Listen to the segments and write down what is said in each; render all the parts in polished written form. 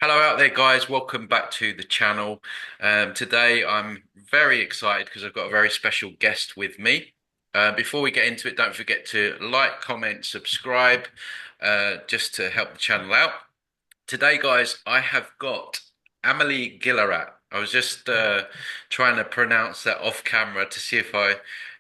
Hello out there, guys. Welcome back to the channel. Today I'm very excited because I've got a very special guest with me. Before we get into it, don't forget to like, comment, subscribe, just to help the channel out. Today, guys, I have got Amelie Gillerat. I was just trying to pronounce that off camera to see if I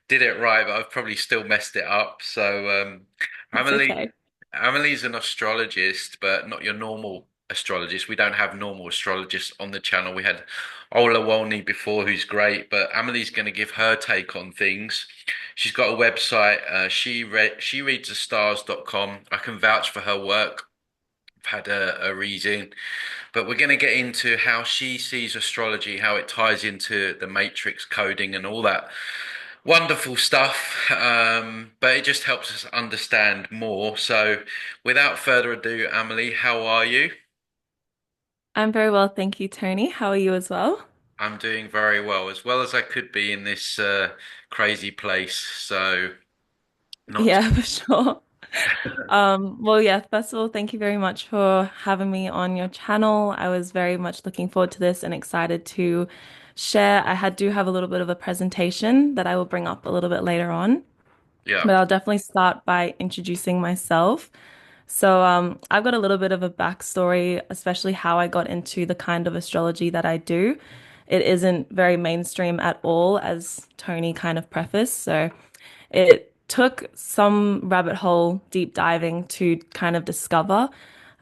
did it right, but I've probably still messed it up. It's Amelie, okay. Amelie's an astrologist, but not your normal astrologist. We don't have normal astrologists on the channel. We had Ola Wolny before, who's great, but Amelie's going to give her take on things. She's got a website. She reads the stars.com. I can vouch for her work. I've had a reading, but we're going to get into how she sees astrology, how it ties into the matrix coding and all that wonderful stuff. But it just helps us understand more. So, without further ado, Amelie, how are you? I'm very well, thank you, Tony. How are you as well? I'm doing very well as I could be in this crazy place. So, not Yeah, for sure. Well, yeah, first of all, thank you very much for having me on your channel. I was very much looking forward to this and excited to share. Do have a little bit of a presentation that I will bring up a little bit later on, yeah, but I'll definitely start by introducing myself. I've got a little bit of a backstory, especially how I got into the kind of astrology that I do. It isn't very mainstream at all, as Tony kind of prefaced. So it took some rabbit hole deep diving to kind of discover.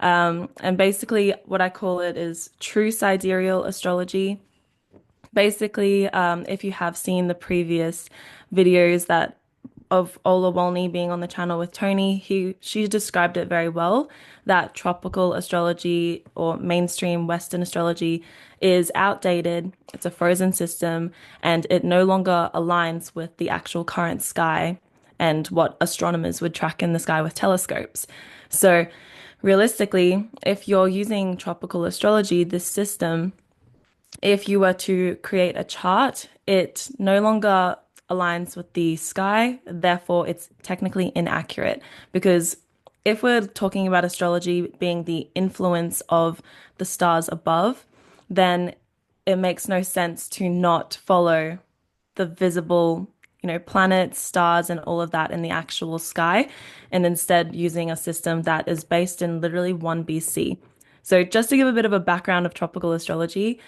And basically, what I call it is true sidereal astrology. Basically, if you have seen the previous videos that of Ola Wolny being on the channel with Tony, she described it very well that tropical astrology or mainstream Western astrology is outdated. It's a frozen system and it no longer aligns with the actual current sky and what astronomers would track in the sky with telescopes. So, realistically, if you're using tropical astrology, this system, if you were to create a chart, it no longer aligns with the sky, therefore it's technically inaccurate. Because if we're talking about astrology being the influence of the stars above, then it makes no sense to not follow the visible, planets, stars, and all of that in the actual sky, and instead using a system that is based in literally 1 BC. So, just to give a bit of a background of tropical astrology,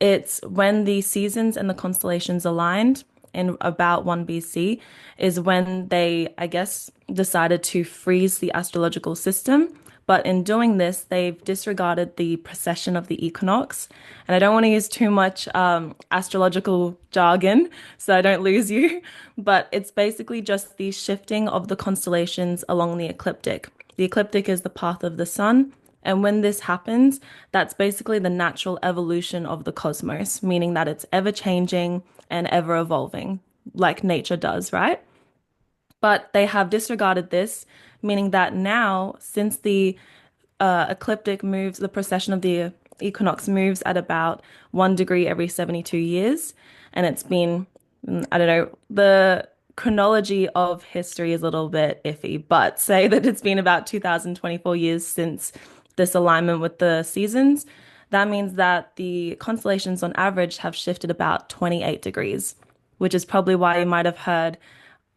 it's when the seasons and the constellations aligned in about 1 BC is when they, I guess, decided to freeze the astrological system. But in doing this, they've disregarded the precession of the equinox. And I don't want to use too much astrological jargon so I don't lose you. But it's basically just the shifting of the constellations along the ecliptic. The ecliptic is the path of the sun. And when this happens, that's basically the natural evolution of the cosmos, meaning that it's ever changing and ever evolving, like nature does, right? But they have disregarded this, meaning that now, since the ecliptic moves, the precession of the equinox moves at about 1 degree every 72 years, and it's been, I don't know, the chronology of history is a little bit iffy, but say that it's been about 2024 years since this alignment with the seasons. That means that the constellations on average have shifted about 28 degrees, which is probably why you might have heard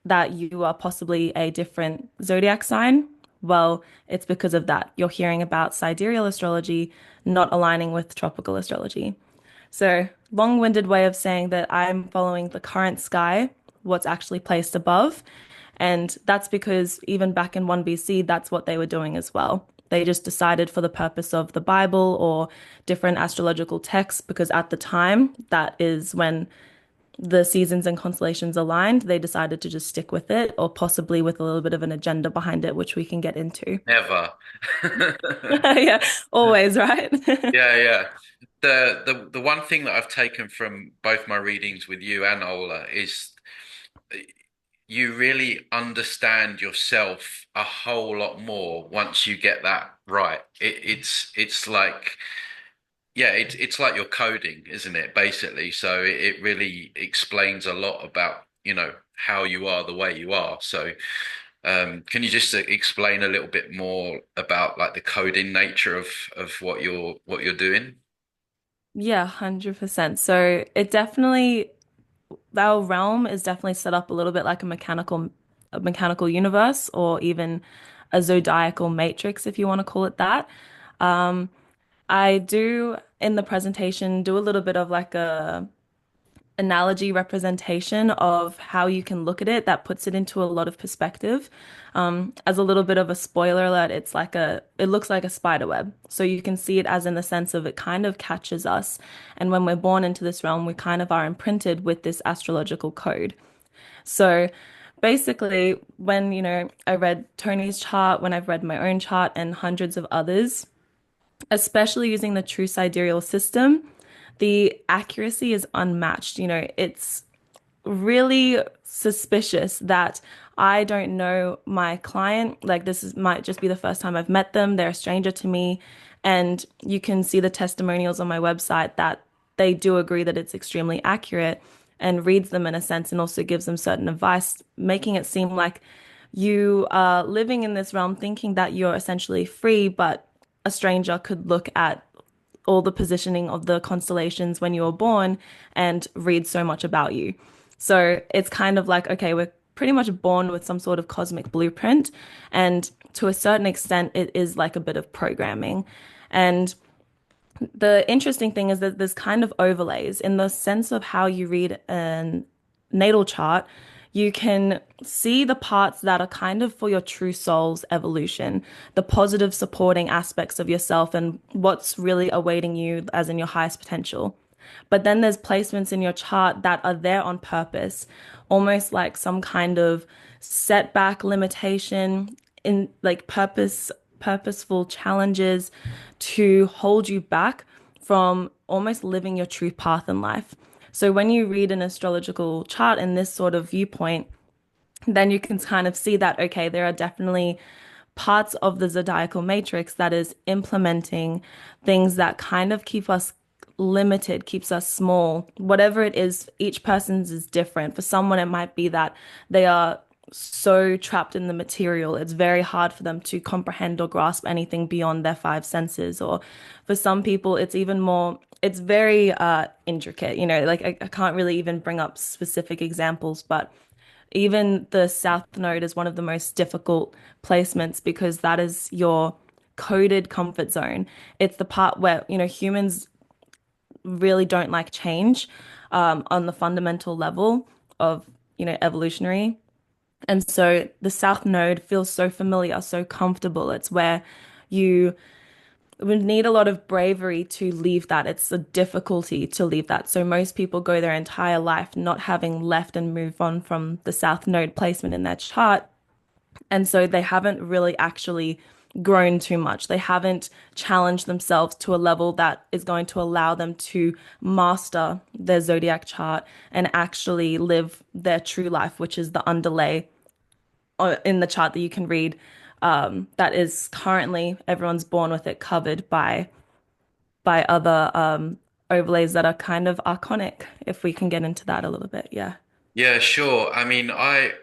that you are possibly a different zodiac sign. Well, it's because of that. You're hearing about sidereal astrology not aligning with tropical astrology. So, long-winded way of saying that I'm following the current sky, what's actually placed above. And that's because even back in 1 BC, that's what they were doing as well. They just decided for the purpose of the Bible or different astrological texts, because at the time, that is when the seasons and constellations aligned, they decided to just stick with it, or possibly with a little bit of an agenda behind it, which we can get into. never. Yeah, always, right? Yeah, yeah. The one thing that I've taken from both my readings with you and Ola is you really understand yourself a whole lot more once you get that right. It's like yeah, it's like your coding, isn't it? Basically, so it really explains a lot about how you are the way you are. So Can you just explain a little bit more about like the coding nature of what you're doing? Yeah, 100%. So it definitely, our realm is definitely set up a little bit like a mechanical universe, or even a zodiacal matrix, if you want to call it that. Um, I do in the presentation do a little bit of like a analogy representation of how you can look at it that puts it into a lot of perspective. As a little bit of a spoiler alert, it looks like a spider web. So you can see it as in the sense of it kind of catches us. And when we're born into this realm, we kind of are imprinted with this astrological code. So basically, when, I read Tony's chart, when I've read my own chart and hundreds of others, especially using the True Sidereal system, the accuracy is unmatched. It's really suspicious that I don't know my client. Like might just be the first time I've met them. They're a stranger to me. And you can see the testimonials on my website that they do agree that it's extremely accurate and reads them in a sense and also gives them certain advice, making it seem like you are living in this realm thinking that you're essentially free, but a stranger could look at all the positioning of the constellations when you were born and read so much about you. So it's kind of like, okay, we're pretty much born with some sort of cosmic blueprint. And to a certain extent, it is like a bit of programming. And the interesting thing is that there's kind of overlays in the sense of how you read a natal chart. You can see the parts that are kind of for your true soul's evolution, the positive supporting aspects of yourself and what's really awaiting you as in your highest potential. But then there's placements in your chart that are there on purpose, almost like some kind of setback limitation in like purposeful challenges to hold you back from almost living your true path in life. So when you read an astrological chart in this sort of viewpoint, then you can kind of see that, okay, there are definitely parts of the zodiacal matrix that is implementing things that kind of keep us limited, keeps us small. Whatever it is, each person's is different. For someone, it might be that they are so trapped in the material, it's very hard for them to comprehend or grasp anything beyond their five senses. Or for some people, it's even more, it's very intricate, like I can't really even bring up specific examples, but even the South Node is one of the most difficult placements because that is your coded comfort zone. It's the part where, humans really don't like change on the fundamental level of, evolutionary. And so the South Node feels so familiar, so comfortable. It's where you would need a lot of bravery to leave that. It's a difficulty to leave that. So most people go their entire life not having left and move on from the South Node placement in their chart. And so they haven't really actually grown too much. They haven't challenged themselves to a level that is going to allow them to master their zodiac chart and actually live their true life, which is the underlay in the chart that you can read. That is currently everyone's born with it covered by other overlays that are kind of archonic, if we can get into that a little bit. Yeah. Yeah, sure. I mean, I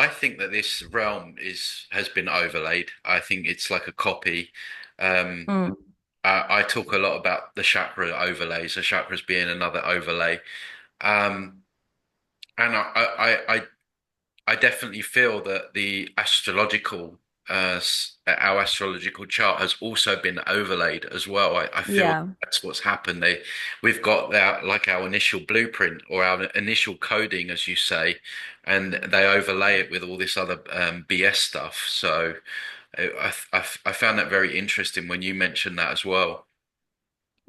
think that this realm is has been overlaid. I think it's like a copy. Um, Mm. I talk a lot about the chakra overlays, the chakras being another overlay. Um, and I definitely feel that our astrological chart has also been overlaid as well. I feel Yeah. that's what's happened. We've got our initial blueprint or our initial coding, as you say, and they overlay it with all this other BS stuff. So I found that very interesting when you mentioned that as well.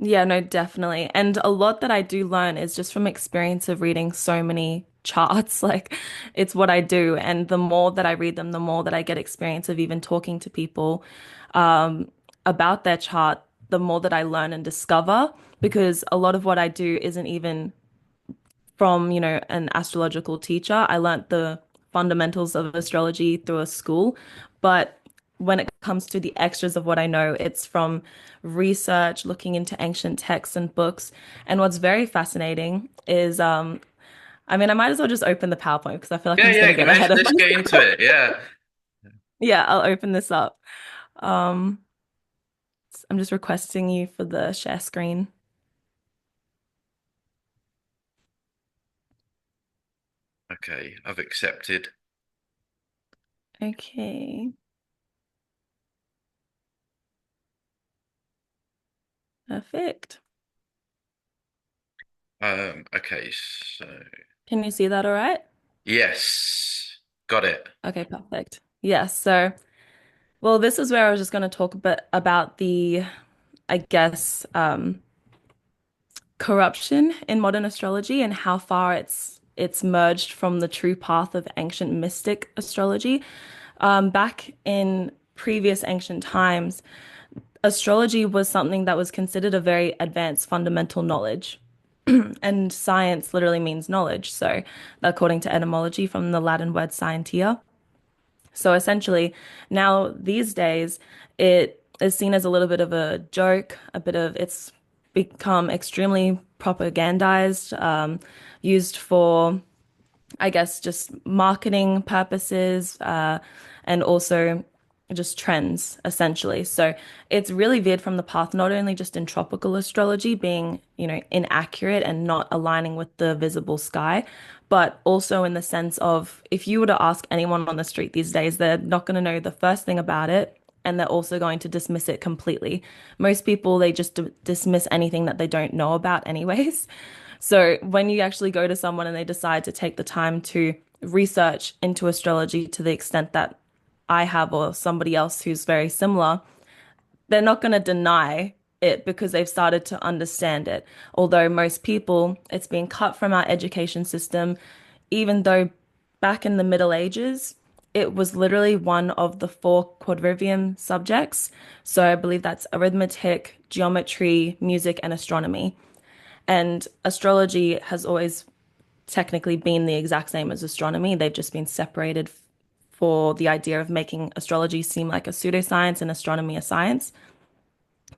Yeah, no, definitely. And a lot that I do learn is just from experience of reading so many charts. Like it's what I do. And the more that I read them, the more that I get experience of even talking to people about their chart, the more that I learn and discover. Because a lot of what I do isn't even from, an astrological teacher. I learnt the fundamentals of astrology through a school, but when it comes to the extras of what I know, it's from research, looking into ancient texts and books. And what's very fascinating is, I mean, I might as well just open the PowerPoint because I feel like Yeah, I'm just going to yeah. get ahead of Let's get into myself. it. Yeah. Yeah, I'll open this up. Um, I'm just requesting you for the share screen. Okay, I've accepted. Okay, perfect. Okay, so Can you see that all right? yes, got it. Okay, perfect. Yes, so well, this is where I was just going to talk a bit about the, I guess, corruption in modern astrology and how far it's merged from the true path of ancient mystic astrology. Back in previous ancient times, astrology was something that was considered a very advanced fundamental knowledge. And science literally means knowledge. So, according to etymology from the Latin word scientia. So, essentially, now these days, it is seen as a little bit of a joke, a bit of it's become extremely propagandized, used for I guess just marketing purposes, and also just trends essentially. So it's really veered from the path, not only just in tropical astrology being, inaccurate and not aligning with the visible sky, but also in the sense of if you were to ask anyone on the street these days, they're not going to know the first thing about it. And they're also going to dismiss it completely. Most people, they just dismiss anything that they don't know about, anyways. So when you actually go to someone and they decide to take the time to research into astrology to the extent that I have or somebody else who's very similar, they're not going to deny it because they've started to understand it. Although most people, it's been cut from our education system, even though back in the Middle Ages, it was literally one of the four quadrivium subjects. So I believe that's arithmetic, geometry, music, and astronomy. And astrology has always technically been the exact same as astronomy. They've just been separated for the idea of making astrology seem like a pseudoscience and astronomy a science.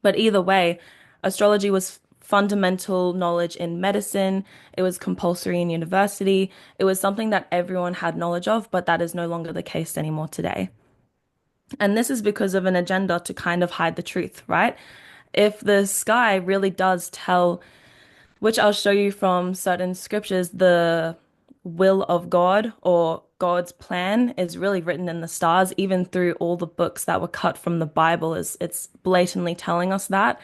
But either way, astrology was fundamental knowledge in medicine. It was compulsory in university. It was something that everyone had knowledge of, but that is no longer the case anymore today. And this is because of an agenda to kind of hide the truth, right? If the sky really does tell, which I'll show you from certain scriptures, the will of God or God's plan is really written in the stars, even through all the books that were cut from the Bible, is it's blatantly telling us that.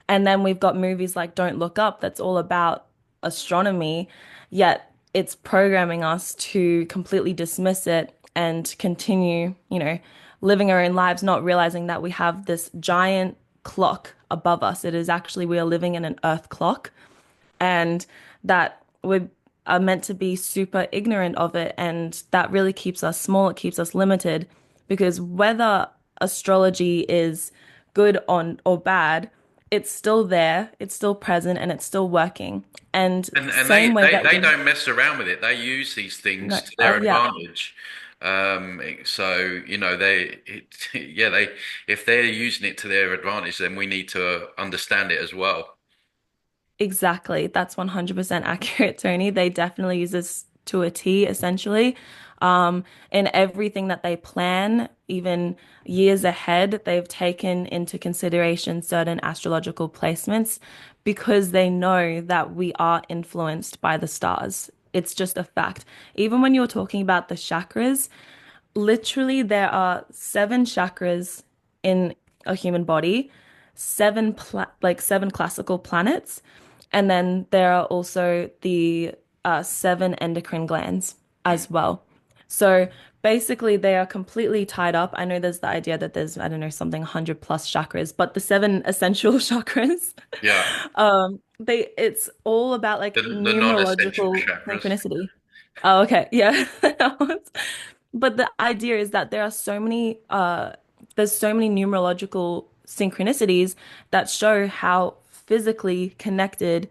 And then we've got movies like Don't Look Up that's all about astronomy, yet it's programming us to completely dismiss it and continue, living our own lives, not realizing that we have this giant clock above us. It is actually, we are living in an earth clock and that we are meant to be super ignorant of it. And that really keeps us small, it keeps us limited because whether astrology is good on or bad, it's still there, it's still present, and it's still working. And And same way that they we don't mess around with it. They use these no, things to oh their yeah, advantage. So yeah, they if they're using it to their advantage, then we need to understand it as well. exactly. That's 100% accurate, Tony. They definitely use this to a T, essentially. In everything that they plan, even years ahead, they've taken into consideration certain astrological placements because they know that we are influenced by the stars. It's just a fact. Even when you're talking about the chakras, literally there are seven chakras in a human body, seven classical planets, and then there are also the seven endocrine glands Mm. as well. So basically, they are completely tied up. I know there's the idea that there's, I don't know, something 100 plus chakras, but the seven essential chakras, Yeah, it's all about like the non-essential numerological chakras. synchronicity. Oh, okay. Yeah. But the idea is that there's so many numerological synchronicities that show how physically connected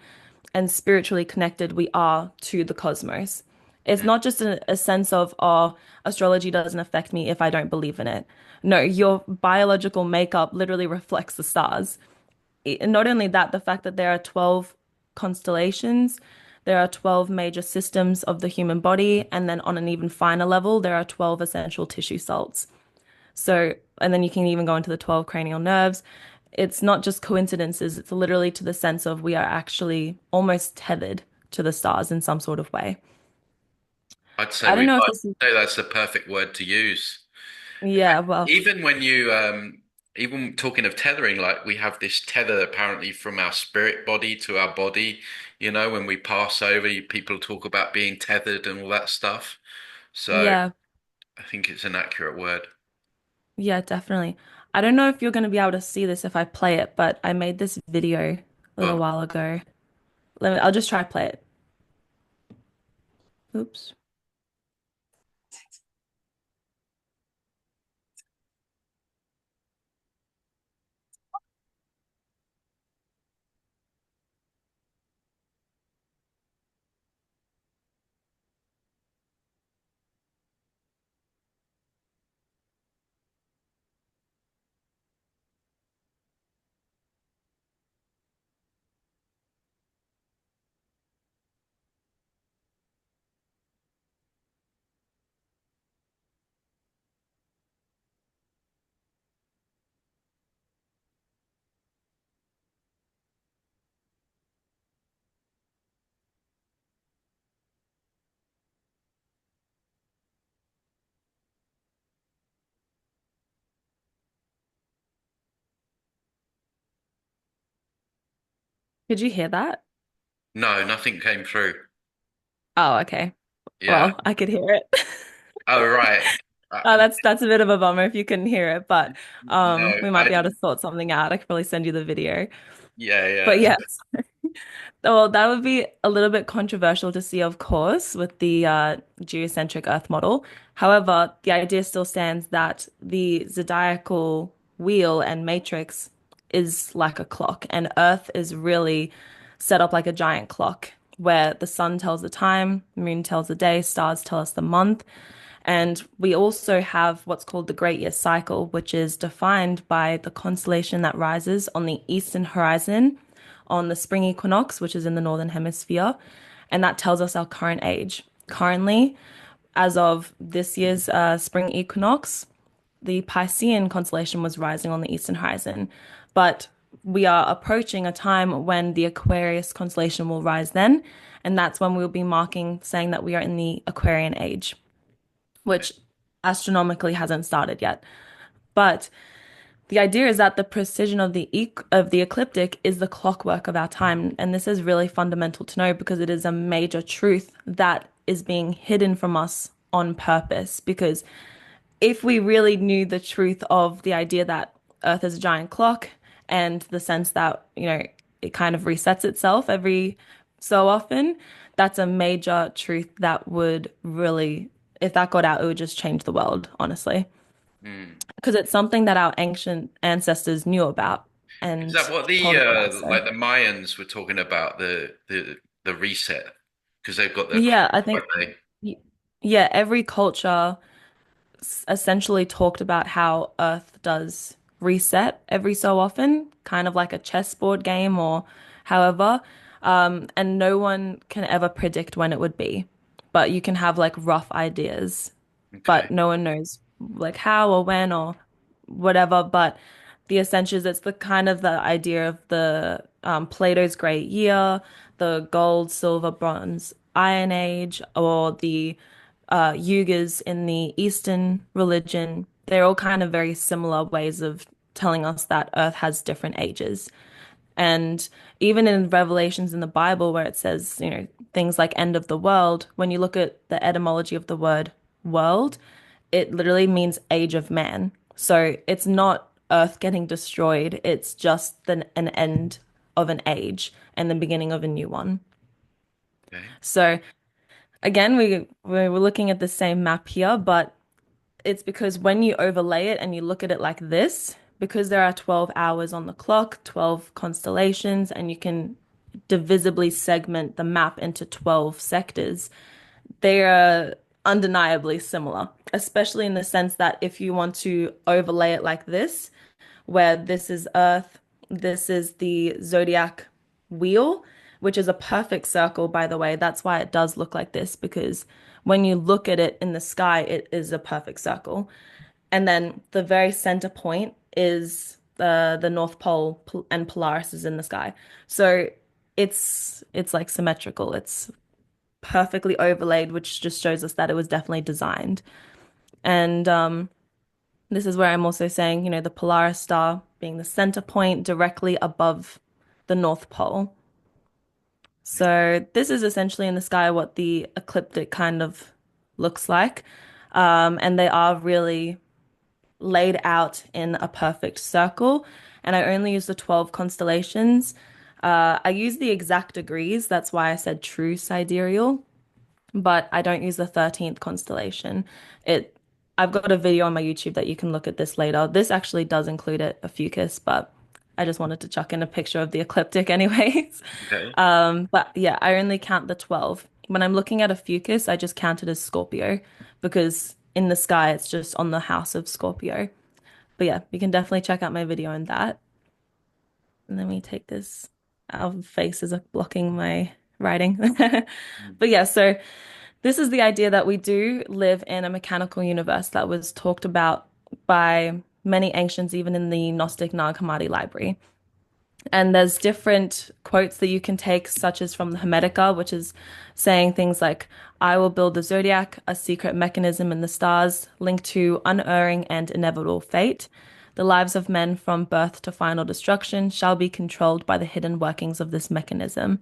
and spiritually connected we are to the cosmos. It's Mm. not just a sense of, oh, astrology doesn't affect me if I don't believe in it. No, your biological makeup literally reflects the stars. Not only that, the fact that there are 12 constellations, there are 12 major systems of the human body, and then on an even finer level, there are 12 essential tissue salts. So, and then you can even go into the 12 cranial nerves. It's not just coincidences, it's literally to the sense of we are actually almost tethered to the stars in some sort of way. I'd say I don't we know if are. this is, No, that's the perfect word to use. yeah, well, Even when you, even talking of tethering, like we have this tether apparently from our spirit body to our body. When we pass over, people talk about being tethered and all that stuff. So yeah, I think it's an accurate word. yeah, definitely. I don't know if you're going to be able to see this if I play it, but I made this video a little Well, while ago. I'll just try play it. Oops. Could you hear that? no, nothing came through. Oh, okay. Yeah. Well, I could hear it. Oh, right. Oh, that's a bit of a bummer if you couldn't hear it, but No, we might be able to sort something out. I could probably send you the video. yeah, But yeah. yeah, well, that would be a little bit controversial to see, of course, with the geocentric Earth model. However, the idea still stands that the zodiacal wheel and matrix is like a clock, and Earth is really set up like a giant clock where the sun tells the time, moon tells the day, stars tell us the month. And we also have what's called the Great Year Cycle, which is defined by the constellation that rises on the eastern horizon on the spring equinox, which is in the northern hemisphere. And that tells us our current age. Currently, as of this year's spring equinox, the Piscean constellation was rising on the eastern horizon. But we are approaching a time when the Aquarius constellation will rise then. And that's when we'll be marking, saying that we are in the Aquarian age, which astronomically hasn't started yet. But the idea is that the precision of the ecliptic is the clockwork of our time, and this is really fundamental to know because it is a major truth that is being hidden from us on purpose. Because if we really knew the truth of the idea that Earth is a giant clock and the sense that, it kind of resets itself every so often, that's a major truth that would really, if that got out, it would just change the world, honestly. Hmm. Because it's something that our ancient ancestors knew about Is and that what told us about. So, like the Mayans were talking about the reset? Because they've got the yeah, clock, I think, haven't they? yeah, every culture essentially talked about how Earth does reset every so often, kind of like a chessboard game or however. And no one can ever predict when it would be, but you can have like rough ideas, Okay. but no one knows like how or when or whatever. But the essentials, it's the kind of the idea of the Plato's Great Year, the gold, silver, bronze, Iron Age, or the yugas in the Eastern religion. They're all kind of very similar ways of telling us that Earth has different ages. And even in Revelations in the Bible, where it says, things like end of the world, when you look at the etymology of the word world, it literally means age of man. So it's not Earth getting destroyed, it's just an end of an age and the beginning of a new one. Okay. So again, we're looking at the same map here, but it's because when you overlay it and you look at it like this, because there are 12 hours on the clock, 12 constellations, and you can divisibly segment the map into 12 sectors, they are undeniably similar, especially in the sense that if you want to overlay it like this, where this is Earth, this is the zodiac wheel, which is a perfect circle, by the way. That's why it does look like this, because when you look at it in the sky, it is a perfect circle. And then the very center point is the North Pole and Polaris is in the sky. So it's like symmetrical. It's perfectly overlaid, which just shows us that it was definitely designed. And this is where I'm also saying, the Polaris star being the center point directly above the North Pole. So this is essentially in the sky what the ecliptic kind of looks like. And they are really laid out in a perfect circle. And I only use the 12 constellations. I use the exact degrees. That's why I said true sidereal, but I don't use the 13th constellation. It I've got a video on my YouTube that you can look at this later. This actually does include a fucus, but I just wanted to chuck in a picture of the ecliptic anyways. Okay. But yeah, I only count the 12. When I'm looking at a fucus, I just count it as Scorpio because in the sky it's just on the house of Scorpio. But yeah, you can definitely check out my video on that. And let me take this out of faces are blocking my writing. But yeah, so this is the idea that we do live in a mechanical universe that was talked about by many ancients, even in the Gnostic Nag Hammadi library. And there's different quotes that you can take, such as from the Hermetica, which is saying things like, I will build the zodiac, a secret mechanism in the stars, linked to unerring and inevitable fate. The lives of men from birth to final destruction shall be controlled by the hidden workings of this mechanism.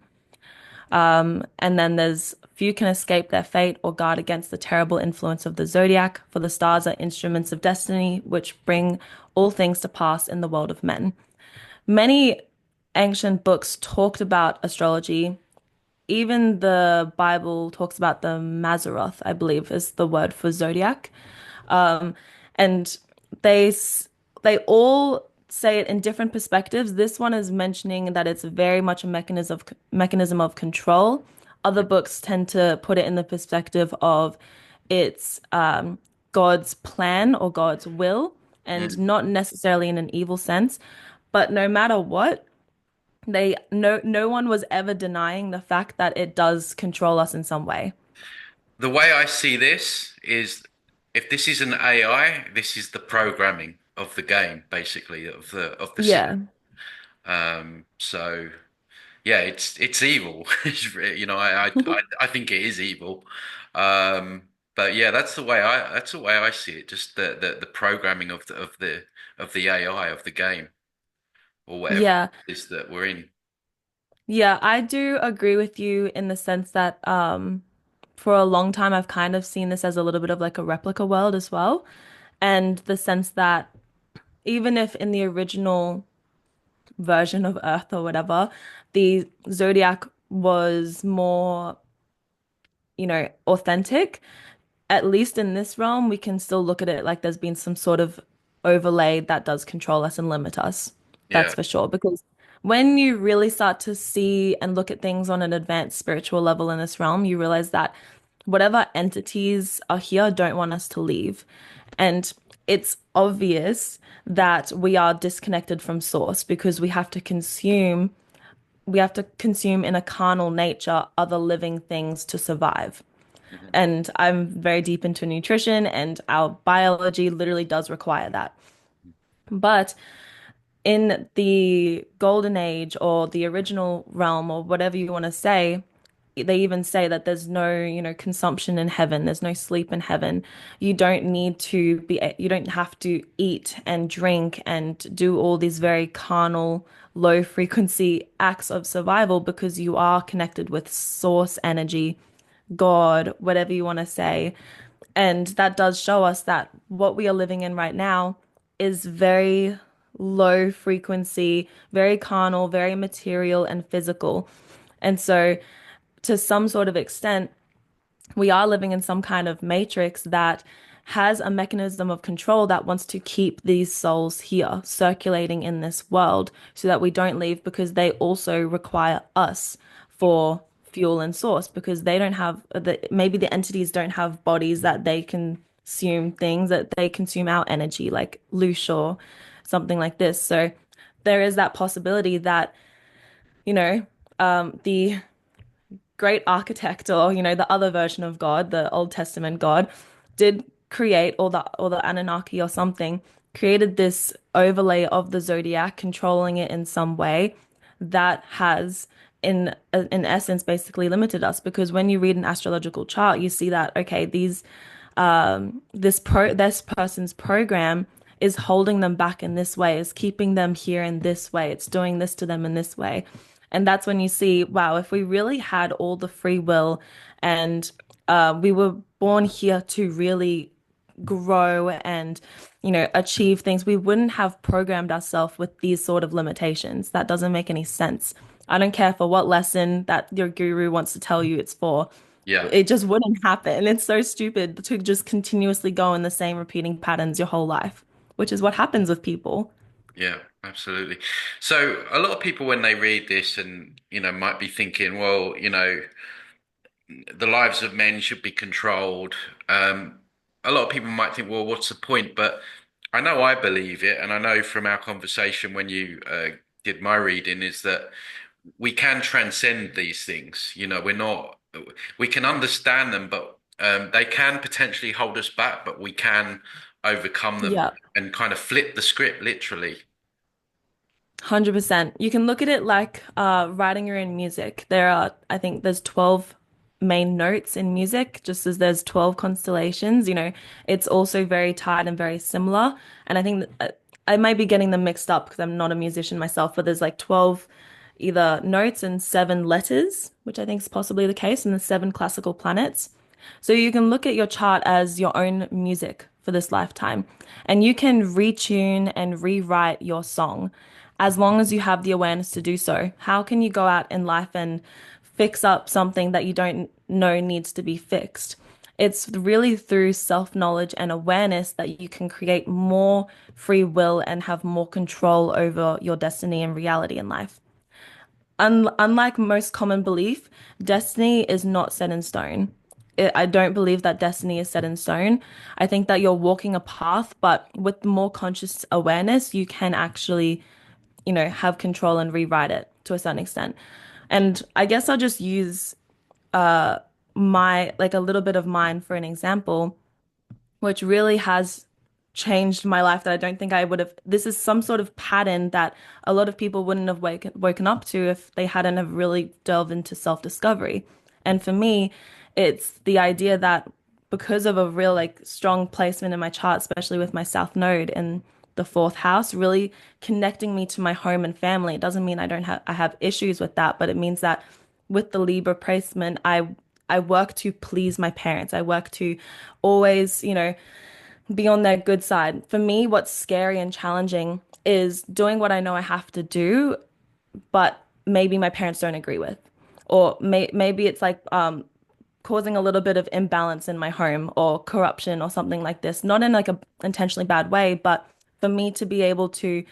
And then there's few can escape their fate or guard against the terrible influence of the zodiac, for the stars are instruments of destiny, which bring all things to pass in the world of men. Many ancient books talked about astrology. Even the Bible talks about the Mazzaroth, I believe is the word for zodiac. And they they all say it in different perspectives. This one is mentioning that it's very much a mechanism of control. Other books tend to put it in the perspective of it's God's plan or God's will, and Mm. not necessarily in an evil sense. But no matter what, no one was ever denying the fact that it does control us in some way. The way I see this is if this is an AI, this is the programming of the game, basically, of the system. Yeah. So yeah, it's evil. I think it is evil. But yeah, that's the way I see it. Just the programming of the AI of the game or whatever Yeah. it is that we're in. Yeah, I do agree with you in the sense that for a long time I've kind of seen this as a little bit of like a replica world as well. And the sense that even if in the original version of Earth or whatever, the zodiac was more, authentic, at least in this realm, we can still look at it like there's been some sort of overlay that does control us and limit us. Yeah. That's for sure. Because when you really start to see and look at things on an advanced spiritual level in this realm, you realize that whatever entities are here don't want us to leave. And it's obvious that we are disconnected from source because we have to consume in a carnal nature other living things to survive. Mhm. And I'm very deep into nutrition, and our biology literally does require that. But in the golden age or the original realm or whatever you want to say, they even say that there's no, consumption in heaven. There's no sleep in heaven. You don't have to eat and drink and do all these very carnal, low frequency acts of survival because you are connected with source energy, God, whatever you want to say. And that does show us that what we are living in right now is very low frequency, very carnal, very material and physical. And so, to some sort of extent, we are living in some kind of matrix that has a mechanism of control that wants to keep these souls here circulating in this world so that we don't leave because they also require us for fuel and source because they don't have maybe the entities don't have bodies that they consume things that they consume our energy like Lush or something like this. So there is that possibility that, the great architect or, the other version of God, the Old Testament God, did create, or the Anunnaki or something created this overlay of the zodiac, controlling it in some way that has in essence basically limited us, because when you read an astrological chart you see that okay, this person's program is holding them back in this way, is keeping them here in this way, it's doing this to them in this way. And that's when you see, wow, if we really had all the free will and we were born here to really grow and, achieve things, we wouldn't have programmed ourselves with these sort of limitations. That doesn't make any sense. I don't care for what lesson that your guru wants to tell you it's for. Yeah. It just wouldn't happen. It's so stupid to just continuously go in the same repeating patterns your whole life, which is what happens with people. Yeah, absolutely. So a lot of people when they read this and might be thinking, well, the lives of men should be controlled. A lot of people might think, well, what's the point? But I know I believe it, and I know from our conversation when you did my reading is that we can transcend these things. We're not, we can understand them, but they can potentially hold us back, but we can overcome them Yeah. and kind of flip the script, literally. 100%. You can look at it like writing your own music. I think there's 12 main notes in music, just as there's 12 constellations. It's also very tied and very similar. And I think that, I might be getting them mixed up because I'm not a musician myself, but there's like 12 either notes and seven letters, which I think is possibly the case, and the seven classical planets. So you can look at your chart as your own music for this lifetime, and you can retune and rewrite your song as long as you have the awareness to do so. How can you go out in life and fix up something that you don't know needs to be fixed? It's really through self-knowledge and awareness that you can create more free will and have more control over your destiny and reality in life. Unlike most common belief, destiny is not set in stone. I don't believe that destiny is set in stone. I think that you're walking a path, but with more conscious awareness, you can actually, have control and rewrite it to a certain extent. And I guess I'll just use like a little bit of mine for an example, which really has changed my life that I don't think I would have. This is some sort of pattern that a lot of people wouldn't have woken up to if they hadn't have really delved into self-discovery. And for me, it's the idea that because of a real like strong placement in my chart, especially with my South Node in the fourth house, really connecting me to my home and family. It doesn't mean I have issues with that, but it means that with the Libra placement, I work to please my parents. I work to always, be on their good side. For me, what's scary and challenging is doing what I know I have to do, but maybe my parents don't agree with. Or maybe it's like causing a little bit of imbalance in my home or corruption or something like this. Not in like a intentionally bad way, but for me to be able to,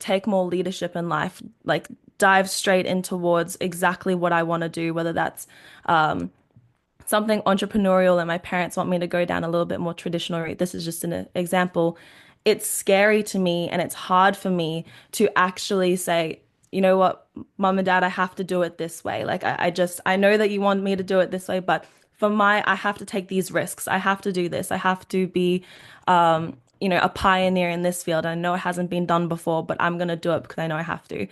take more leadership in life, like dive straight in towards exactly what I want to do, whether that's something entrepreneurial and my parents want me to go down a little bit more traditional route. This is just an example. It's scary to me and it's hard for me to actually say, you know what, mom and dad, I have to do it this way. Like I know that you want me to do it this way, but I have to take these risks. I have to do this. I have to be, a pioneer in this field. I know it hasn't been done before, but I'm going to do it because I know I have to.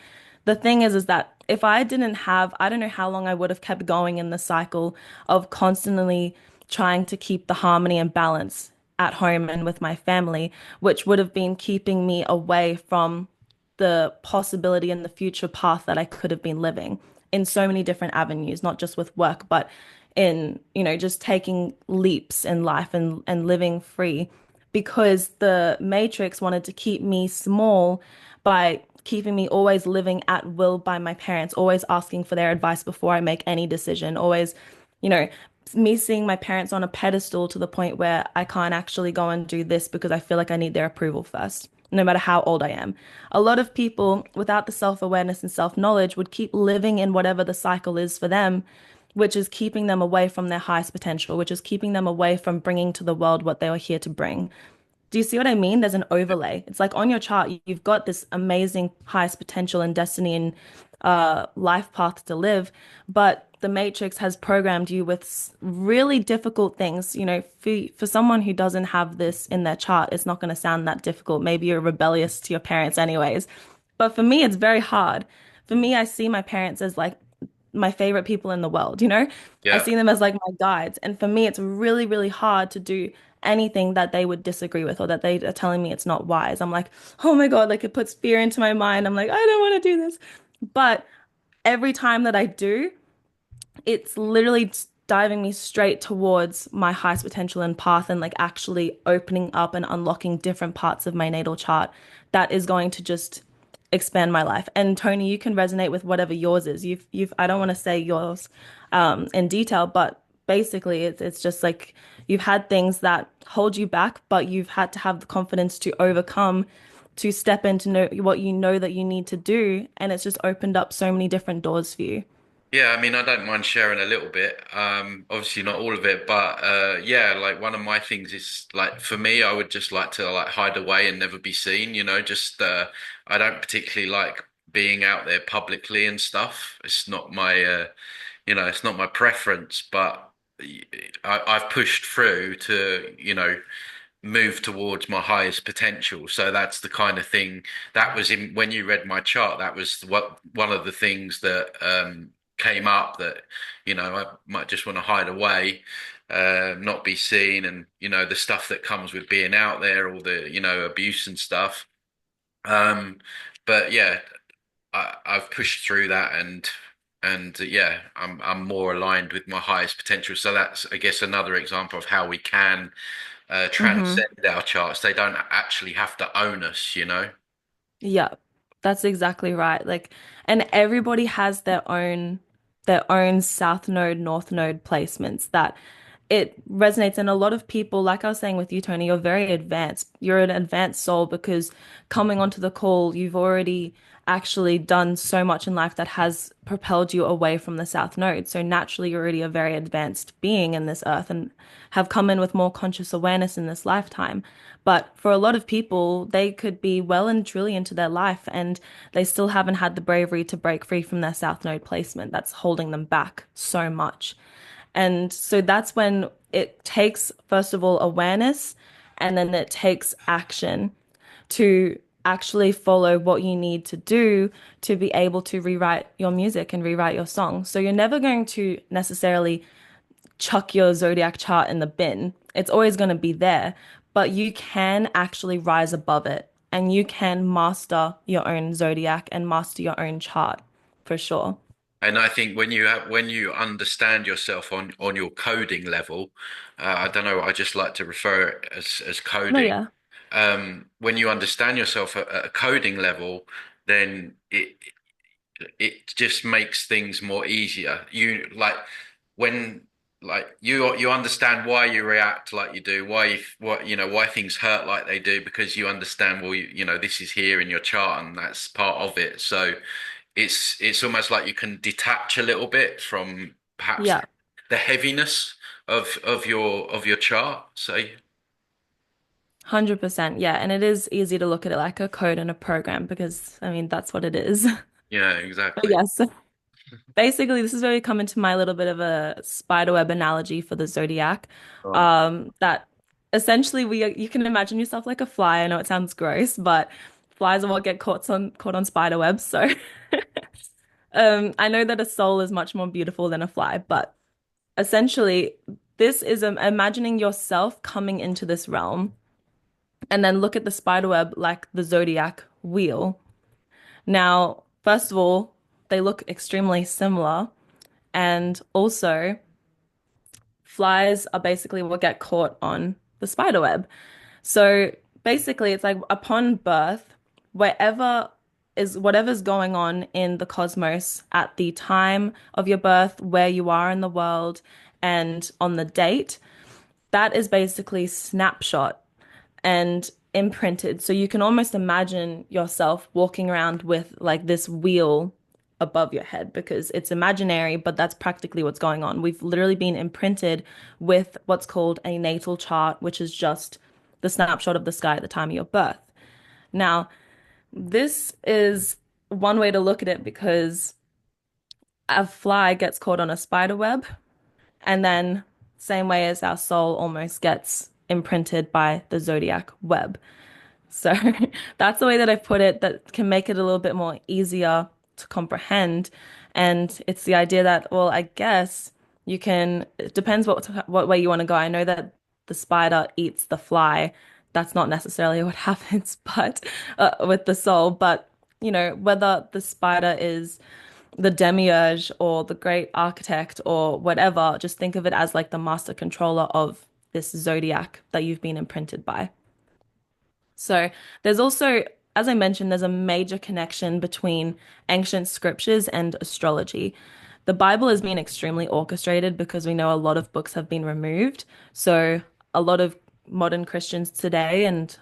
The thing is that if I didn't have, I don't know how long I would have kept going in the cycle of constantly trying to keep the harmony and balance at home and with my family, which would have been keeping me away from the possibility and the future path that I could have been living in so many different avenues, not just with work, but in, just taking leaps in life and living free, because the Matrix wanted to keep me small by keeping me always living at will by my parents, always asking for their advice before I make any decision, always, you know, me seeing my parents on a pedestal to the point where I can't actually go and do this because I feel like I need their approval first, no matter how old I am. A lot of people without the self-awareness and self-knowledge would keep living in whatever the cycle is for them, which is keeping them away from their highest potential, which is keeping them away from bringing to the world what they were here to bring. Do you see what I mean? There's an overlay. It's like on your chart, you've got this amazing highest potential and destiny and life path to live, but the Matrix has programmed you with really difficult things. You know, for someone who doesn't have this in their chart, it's not going to sound that difficult. Maybe you're rebellious to your parents anyways. But for me, it's very hard. For me, I see my parents as like my favorite people in the world, you know? I Yeah. see them as like my guides. And for me, it's really, really hard to do anything that they would disagree with or that they are telling me it's not wise. I'm like, oh my God, like it puts fear into my mind. I'm like, I don't want to do this. But every time that I do, it's literally diving me straight towards my highest potential and path and like actually opening up and unlocking different parts of my natal chart that is going to just expand my life. And Tony, you can resonate with whatever yours is. I don't want to say yours in detail, but basically it's just like you've had things that hold you back, but you've had to have the confidence to overcome, to step into know what you know that you need to do, and it's just opened up so many different doors for you. Yeah, I mean, I don't mind sharing a little bit. Obviously not all of it, but yeah, like one of my things is like for me, I would just like to like hide away and never be seen, just I don't particularly like being out there publicly and stuff. It's not my it's not my preference, but I've pushed through to, move towards my highest potential. So that's the kind of thing that was in when you read my chart. That was what one of the things that came up that I might just want to hide away, not be seen, and the stuff that comes with being out there, all the abuse and stuff. Um, but yeah, I've pushed through that and yeah, I'm more aligned with my highest potential. So that's, I guess, another example of how we can Hmm. transcend our charts. They don't actually have to own us. Yeah, that's exactly right. Like, and everybody has their own south node, north node placements that it resonates. And a lot of people, like I was saying with you, Tony, you're very advanced. You're an advanced soul because coming onto the call, you've already actually done so much in life that has propelled you away from the south node. So naturally, you're already a very advanced being in this earth and have come in with more conscious awareness in this lifetime. But for a lot of people, they could be well and truly into their life and they still haven't had the bravery to break free from their South Node placement that's holding them back so much. And so that's when it takes, first of all, awareness and then it takes action to actually follow what you need to do to be able to rewrite your music and rewrite your song. So you're never going to necessarily chuck your zodiac chart in the bin. It's always going to be there, but you can actually rise above it and you can master your own zodiac and master your own chart for sure. And I think when you understand yourself on your coding level, I don't know, I just like to refer it as No, coding. yeah. When you understand yourself at a coding level, then it just makes things more easier. You like when like you understand why you react like you do, why things hurt like they do, because you understand, well, this is here in your chart and that's part of it. So it's almost like you can detach a little bit from perhaps Yeah. the heaviness of your chart. So 100%. Yeah. And it is easy to look at it like a code and a program because, I mean, that's what it is. yeah, But exactly. yes, basically, this is where we come into my little bit of a spiderweb analogy for the zodiac. Right. That essentially you can imagine yourself like a fly. I know it sounds gross, but flies are what get caught on spider webs. So I know that a soul is much more beautiful than a fly, but essentially, this is imagining yourself coming into this realm and then look at the spider web like the zodiac wheel. Now, first of all, they look extremely similar. And also, flies are basically what get caught on the spider web. So basically, it's like upon birth, whatever's going on in the cosmos at the time of your birth, where you are in the world, and on the date, that is basically snapshot and imprinted. So you can almost imagine yourself walking around with like this wheel above your head because it's imaginary, but that's practically what's going on. We've literally been imprinted with what's called a natal chart, which is just the snapshot of the sky at the time of your birth. Now, this is one way to look at it because a fly gets caught on a spider web, and then same way as our soul almost gets imprinted by the zodiac web. So that's the way that I put it that can make it a little bit more easier to comprehend. And it's the idea that, well, I guess you can, it depends what way you want to go. I know that the spider eats the fly. That's not necessarily what happens, but with the soul. But, whether the spider is the demiurge or the great architect or whatever, just think of it as like the master controller of this zodiac that you've been imprinted by. So there's also, as I mentioned, there's a major connection between ancient scriptures and astrology. The Bible has been extremely orchestrated because we know a lot of books have been removed. So a lot of modern Christians today and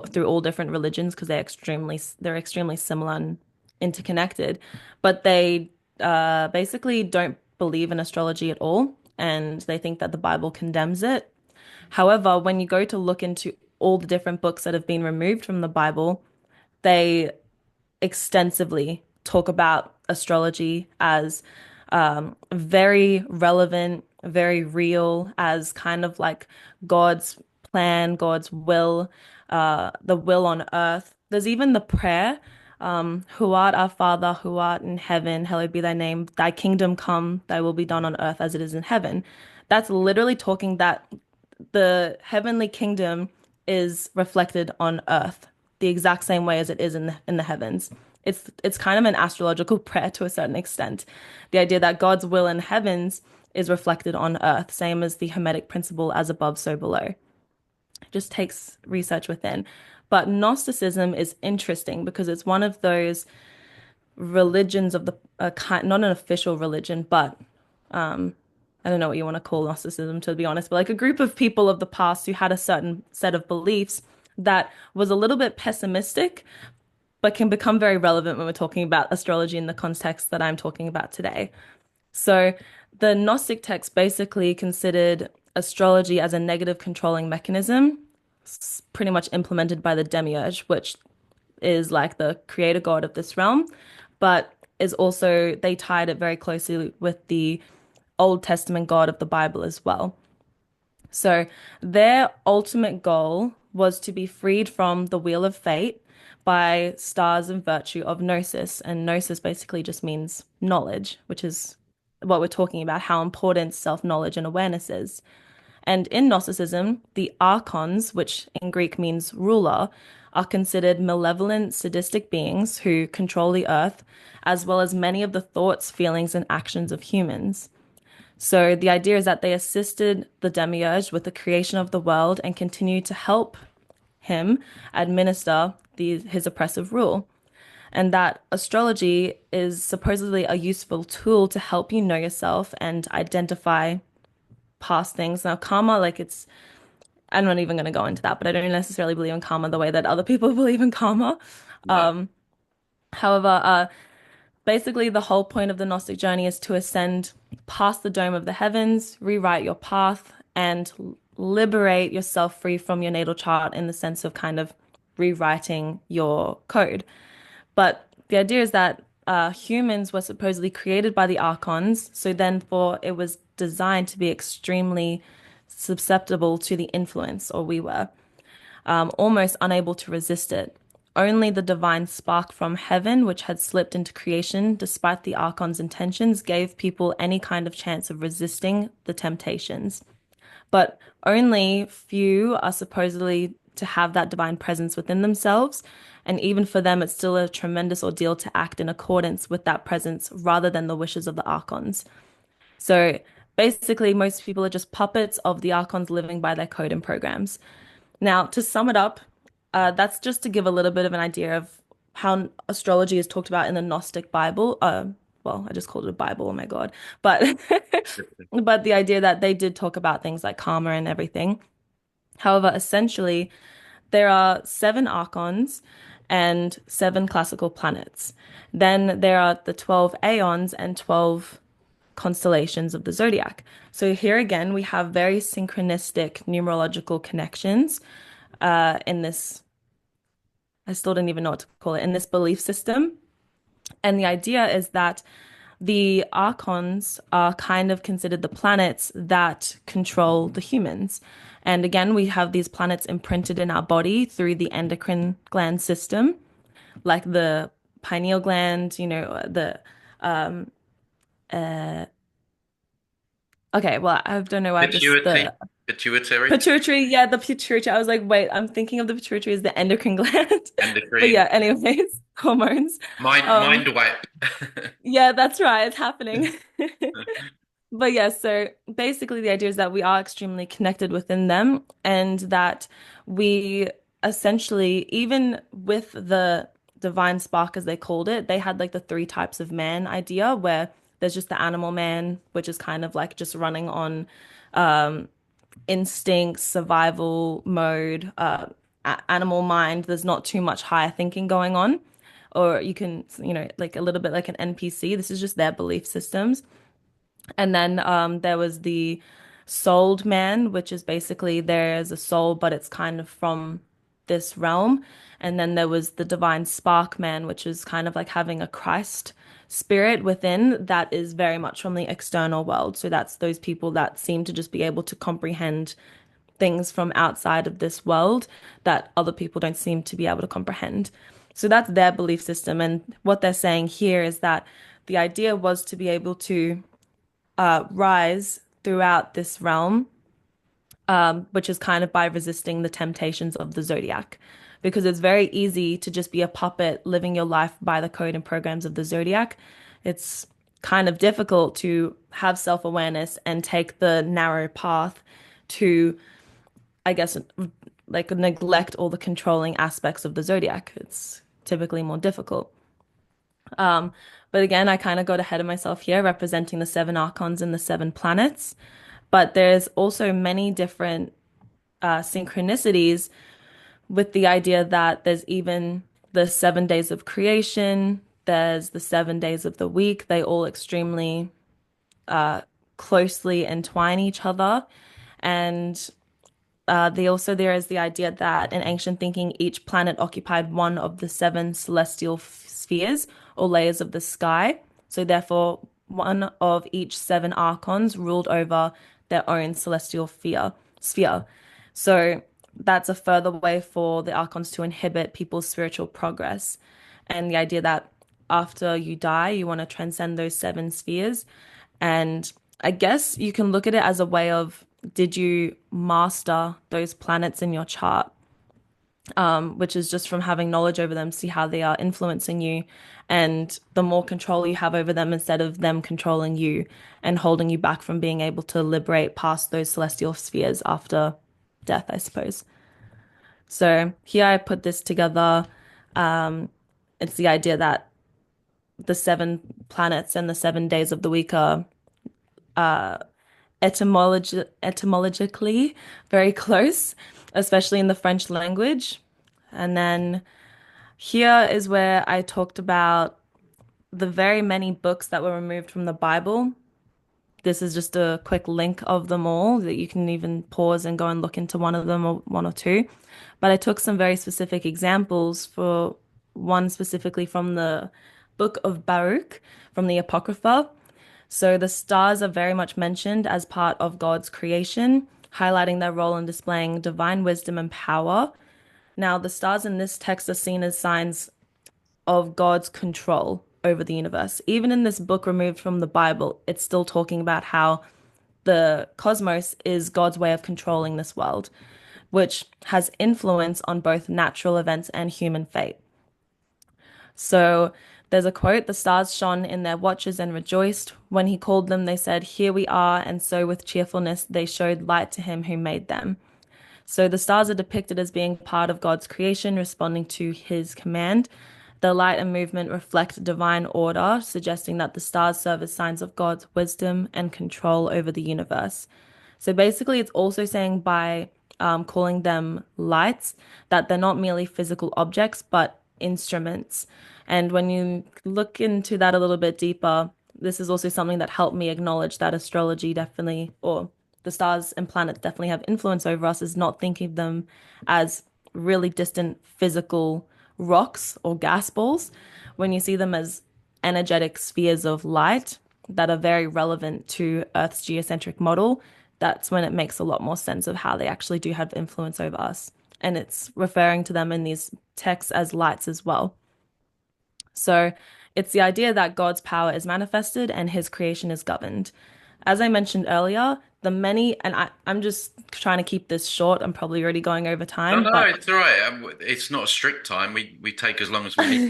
through all different religions, because they're extremely similar and interconnected, but they basically don't believe in astrology at all, and they think that the Bible condemns it. However, when you go to look into all the different books that have been removed from the Bible, they extensively talk about astrology as very relevant, very real, as kind of like God's plan, God's will, the will on earth. There's even the prayer, who art our Father, who art in heaven, hallowed be thy name, thy kingdom come, thy will be done on earth as it is in heaven. That's literally talking that the heavenly kingdom is reflected on earth the exact same way as it is in the heavens. It's kind of an astrological prayer to a certain extent. The idea that God's will in heavens is reflected on earth, same as the Hermetic principle as above, so below. It just takes research within. But Gnosticism is interesting because it's one of those religions of the kind, not an official religion, but I don't know what you want to call Gnosticism, to be honest, but like a group of people of the past who had a certain set of beliefs that was a little bit pessimistic, but can become very relevant when we're talking about astrology in the context that I'm talking about today. So the Gnostic text basically considered astrology as a negative controlling mechanism, pretty much implemented by the demiurge, which is like the creator god of this realm, but is also, they tied it very closely with the Old Testament God of the Bible as well. So their ultimate goal was to be freed from the wheel of fate by stars in virtue of gnosis. And gnosis basically just means knowledge, which is what we're talking about, how important self-knowledge and awareness is. And in Gnosticism, the Archons, which in Greek means ruler, are considered malevolent, sadistic beings who control the earth, as well as many of the thoughts, feelings, and actions of humans. So the idea is that they assisted the demiurge with the creation of the world and continue to help him administer his oppressive rule. And that astrology is supposedly a useful tool to help you know yourself and identify past things. Now, karma, I'm not even going to go into that, but I don't necessarily believe in karma the way that other people believe in karma. Yeah. However, basically, the whole point of the Gnostic journey is to ascend past the dome of the heavens, rewrite your path, and liberate yourself free from your natal chart in the sense of kind of rewriting your code. But the idea is that humans were supposedly created by the Archons, so then for it was designed to be extremely susceptible to the influence, or we were almost unable to resist it. Only the divine spark from heaven, which had slipped into creation despite the Archon's intentions, gave people any kind of chance of resisting the temptations. But only few are supposedly to have that divine presence within themselves. And even for them, it's still a tremendous ordeal to act in accordance with that presence rather than the wishes of the Archons. So basically, most people are just puppets of the Archons living by their code and programs. Now, to sum it up, that's just to give a little bit of an idea of how astrology is talked about in the Gnostic Bible. Well, I just called it a Bible, oh my God. But but the idea that they did talk about things like karma and everything. However, essentially, there are seven archons and seven classical planets. Then there are the 12 aeons and 12 constellations of the zodiac. So here again, we have very synchronistic numerological connections in this, I still didn't even know what to call it, in this belief system. And the idea is that the Archons are kind of considered the planets that control the humans. And again, we have these planets imprinted in our body through the endocrine gland system, like the pineal gland, the okay, well, I don't know why this Pituitary, the pituitary, pituitary, yeah, the pituitary. I was like, wait, I'm thinking of the pituitary as the endocrine gland. But endocrine, yeah, anyways, hormones. mind Um, wipe. yeah, that's right, it's happening. But yeah, so basically the idea is that we are extremely connected within them and that we essentially, even with the divine spark, as they called it, they had like the three types of man idea where there's just the animal man, which is kind of like just running on instinct, survival mode, animal mind. There's not too much higher thinking going on. Or you can, like a little bit like an NPC. This is just their belief systems. And then there was the souled man, which is basically there's a soul, but it's kind of from this realm. And then there was the divine spark man, which is kind of like having a Christ spirit within that is very much from the external world. So that's those people that seem to just be able to comprehend things from outside of this world that other people don't seem to be able to comprehend. So that's their belief system. And what they're saying here is that the idea was to be able to rise throughout this realm, which is kind of by resisting the temptations of the zodiac. Because it's very easy to just be a puppet living your life by the code and programs of the zodiac. It's kind of difficult to have self-awareness and take the narrow path to, I guess, like neglect all the controlling aspects of the zodiac. It's typically more difficult. But again, I kind of got ahead of myself here, representing the seven archons and the seven planets. But there's also many different synchronicities with the idea that there's even the 7 days of creation, there's the 7 days of the week. They all extremely closely entwine each other. And there is the idea that in ancient thinking, each planet occupied one of the seven celestial spheres or layers of the sky. So therefore, one of each seven archons ruled over their own celestial sphere. So that's a further way for the archons to inhibit people's spiritual progress. And the idea that after you die, you want to transcend those seven spheres. And I guess you can look at it as a way of did you master those planets in your chart? Which is just from having knowledge over them, see how they are influencing you. And the more control you have over them instead of them controlling you and holding you back from being able to liberate past those celestial spheres after death, I suppose. So here I put this together. It's the idea that the seven planets and the 7 days of the week are etymologically very close, especially in the French language. And then here is where I talked about the very many books that were removed from the Bible. This is just a quick link of them all that you can even pause and go and look into one of them or one or two. But I took some very specific examples for one specifically from the book of Baruch from the Apocrypha. So the stars are very much mentioned as part of God's creation, highlighting their role in displaying divine wisdom and power. Now, the stars in this text are seen as signs of God's control over the universe. Even in this book removed from the Bible, it's still talking about how the cosmos is God's way of controlling this world, which has influence on both natural events and human fate. So there's a quote, the stars shone in their watches and rejoiced. When he called them, they said, here we are. And so with cheerfulness, they showed light to him who made them. So the stars are depicted as being part of God's creation, responding to his command. The light and movement reflect divine order, suggesting that the stars serve as signs of God's wisdom and control over the universe. So basically, it's also saying by calling them lights that they're not merely physical objects, but instruments. And when you look into that a little bit deeper, this is also something that helped me acknowledge that astrology definitely, or the stars and planets definitely have influence over us, is not thinking of them as really distant physical rocks or gas balls when you see them as energetic spheres of light that are very relevant to Earth's geocentric model, that's when it makes a lot more sense of how they actually do have influence over us. And it's referring to them in these texts as lights as well. So it's the idea that God's power is manifested and his creation is governed. As I mentioned earlier, the many, and I'm just trying to keep this short, I'm probably already going over No, time, no, but it's all right. It's not a strict time. We take as long as we need.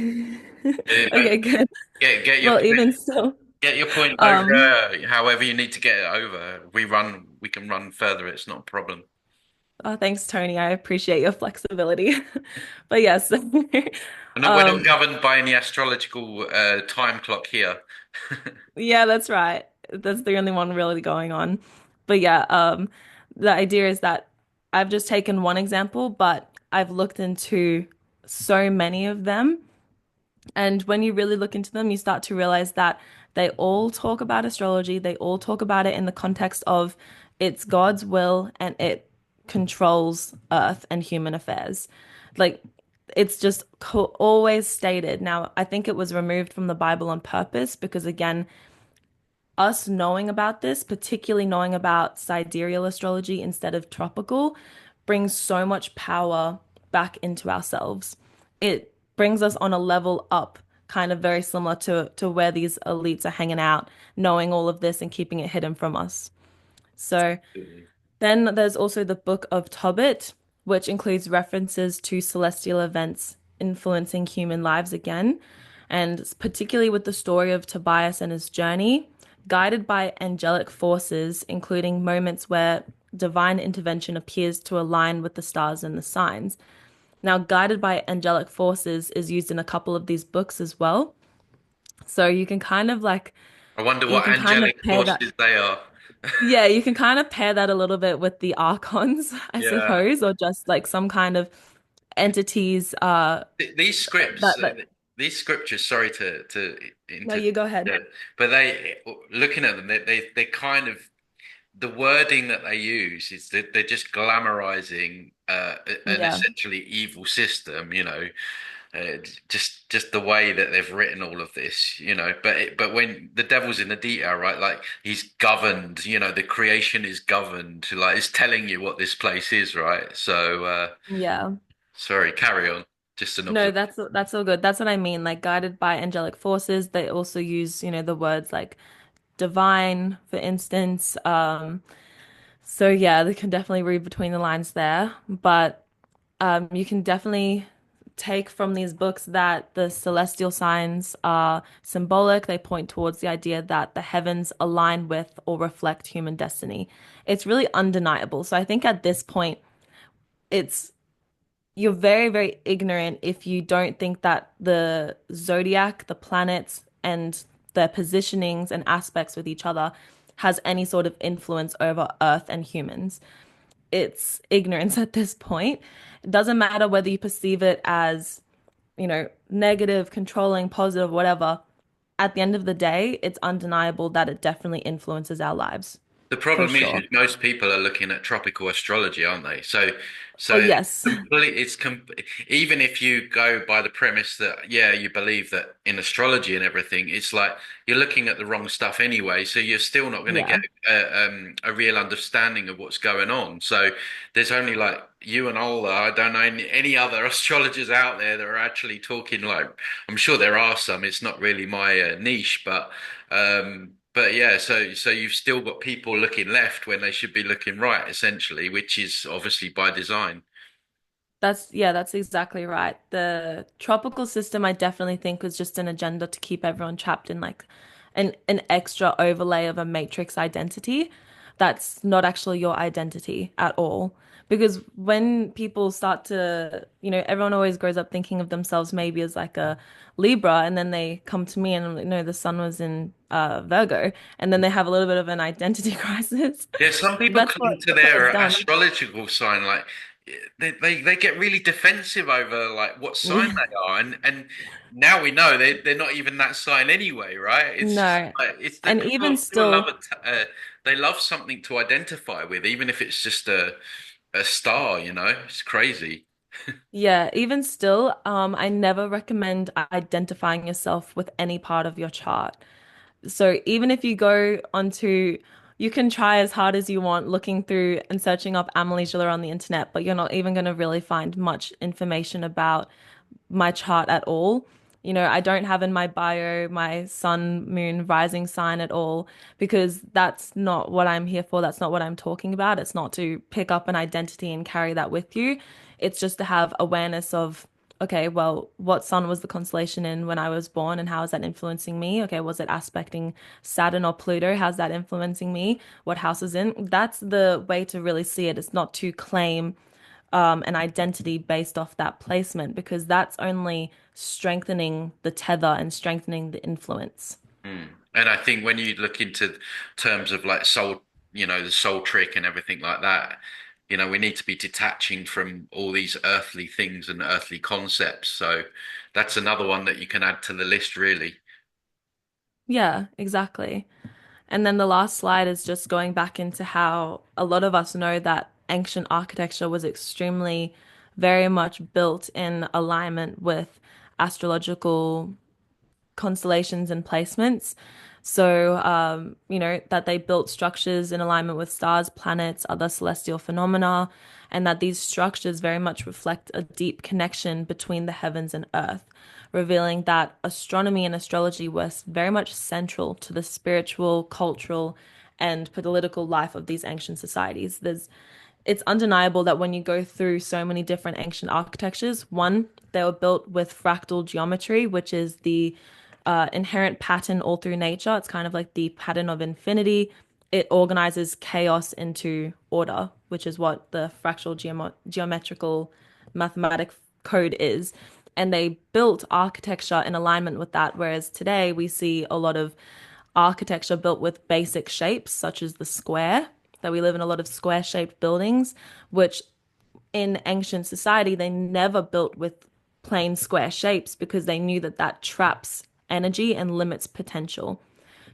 But okay, good. get your Well, point. even still, Get your point um, over. However you need to get it over. We can run further. It's not a problem. oh, thanks, Tony. I appreciate your flexibility. But yes, And we're not um, governed by any astrological time clock here. yeah, that's right. That's the only one really going on. But yeah, the idea is that I've just taken one example, but I've looked into so many of them. And when you really look into them, you start to realize that they all talk about astrology. They all talk about it in the context of it's God's will and it controls Earth and human affairs. Like it's just always stated. Now, I think it was removed from the Bible on purpose because, again, us knowing about this, particularly knowing about sidereal astrology instead of tropical, brings so much power back into ourselves. It brings us on a level up, kind of very similar to where these elites are hanging out, knowing all of this and keeping it hidden from us. So then there's also the Book of Tobit, which includes references to celestial events influencing human lives again, and particularly with the story of Tobias and his journey, guided by angelic forces, including moments where divine intervention appears to align with the stars and the signs. Now, guided by angelic forces is used in a couple of these books as well. So I wonder you what can kind of angelic pair that. forces they are. Yeah, you can kind of pair that a little bit with the Archons, I Yeah. suppose, or just like some kind of entities These scripts, that these scriptures. Sorry to no, inter, you go ahead. but they looking at them, they kind of the wording that they use is that they're just glamorizing an Yeah. essentially evil system, uh, just the way that they've written all of this, but when the devil's in the detail, right? Like he's governed, the creation is governed, like it's telling you what this place is, right? So, Yeah. sorry, carry on. Just an No, observation. that's all good. That's what I mean. Like guided by angelic forces, they also use, the words like divine, for instance. So yeah, they can definitely read between the lines there. But you can definitely take from these books that the celestial signs are symbolic. They point towards the idea that the heavens align with or reflect human destiny. It's really undeniable. So I think at this point, it's you're very, very ignorant if you don't think that the zodiac, the planets, and their positionings and aspects with each other has any sort of influence over Earth and humans. It's ignorance at this point. It doesn't matter whether you perceive it as, negative, controlling, positive, whatever. At the end of the day, it's undeniable that it definitely influences our lives, The for problem is sure. most people are looking at tropical astrology, aren't they? So, Oh, so yes. complete. Even if you go by the premise that yeah, you believe that in astrology and everything, it's like you're looking at the wrong stuff anyway. So you're still not going to get Yeah. a real understanding of what's going on. So there's only like you and Ola. I don't know any other astrologers out there that are actually talking like. I'm sure there are some. It's not really my niche, but yeah, so you've still got people looking left when they should be looking right, essentially, which is obviously by design. That's exactly right. The tropical system, I definitely think was just an agenda to keep everyone trapped in like an extra overlay of a matrix identity that's not actually your identity at all. Because when people start to, everyone always grows up thinking of themselves maybe as like a Libra, and then they come to me and the sun was in Virgo, and then they have a little bit of an identity crisis. Yeah, some people That's cling to that's what it's their done. astrological sign, like they get really defensive over like what sign Yeah. they are, and now we know they're not even that sign anyway, right? It's just No. like it's the And even people love still, it. They love something to identify with, even if it's just a star, It's crazy. Yeah, even still, I never recommend identifying yourself with any part of your chart. So even if you go onto, you can try as hard as you want looking through and searching up Amelie Gillerat on the internet, but you're not even going to really find much information about my chart at all. You know, I don't have in my bio my sun, moon, rising sign at all because that's not what I'm here for. That's not what I'm talking about. It's not to pick up an identity and carry that with you. It's just to have awareness of, okay, well, what sun was the constellation in when I was born and how is that influencing me? Okay, was it aspecting Saturn or Pluto? How's that influencing me? What house is in? That's the way to really see it. It's not to claim an identity based off that placement because that's only strengthening the tether and strengthening the influence. Mm. And I think when you look into terms of like soul, the soul trick and everything like that, we need to be detaching from all these earthly things and earthly concepts. So that's another one that you can add to the list, really. Yeah, exactly. And then the last slide is just going back into how a lot of us know that ancient architecture was extremely, very much built in alignment with astrological constellations and placements. So, that they built structures in alignment with stars, planets, other celestial phenomena, and that these structures very much reflect a deep connection between the heavens and earth, revealing that astronomy and astrology were very much central to the spiritual, cultural, and political life of these ancient societies. It's undeniable that when you go through so many different ancient architectures, one, they were built with fractal geometry, which is the inherent pattern all through nature. It's kind of like the pattern of infinity. It organizes chaos into order, which is what the fractal geometrical mathematic code is. And they built architecture in alignment with that. Whereas today we see a lot of architecture built with basic shapes, such as the square, that we live in a lot of square shaped buildings, which in ancient society, they never built with plain square shapes because they knew that that traps energy and limits potential.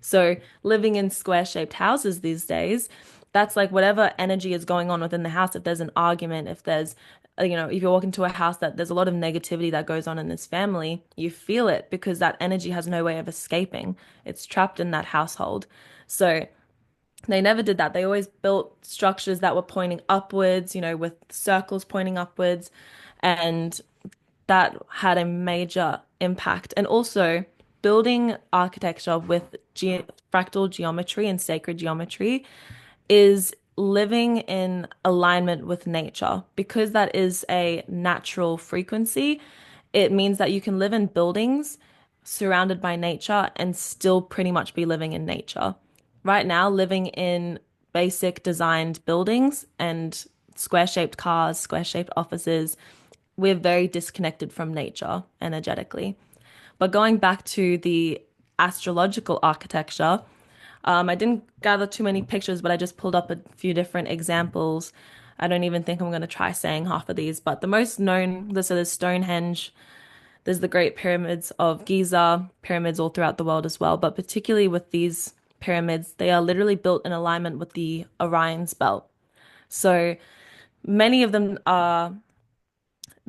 So living in square shaped houses these days, that's like whatever energy is going on within the house. If there's an argument, if there's, if you walk into a house that there's a lot of negativity that goes on in this family, you feel it because that energy has no way of escaping. It's trapped in that household. So they never did that. They always built structures that were pointing upwards, with circles pointing upwards. And that had a major impact. And also, building architecture with fractal geometry and sacred geometry is living in alignment with nature. Because that is a natural frequency, it means that you can live in buildings surrounded by nature and still pretty much be living in nature. Right now, living in basic designed buildings and square shaped cars, square shaped offices, we're very disconnected from nature energetically. But going back to the astrological architecture, I didn't gather too many pictures, but I just pulled up a few different examples. I don't even think I'm going to try saying half of these, but the most known, so there's Stonehenge, there's the Great Pyramids of Giza, pyramids all throughout the world as well, but particularly with these pyramids, they are literally built in alignment with the Orion's belt. So many of them are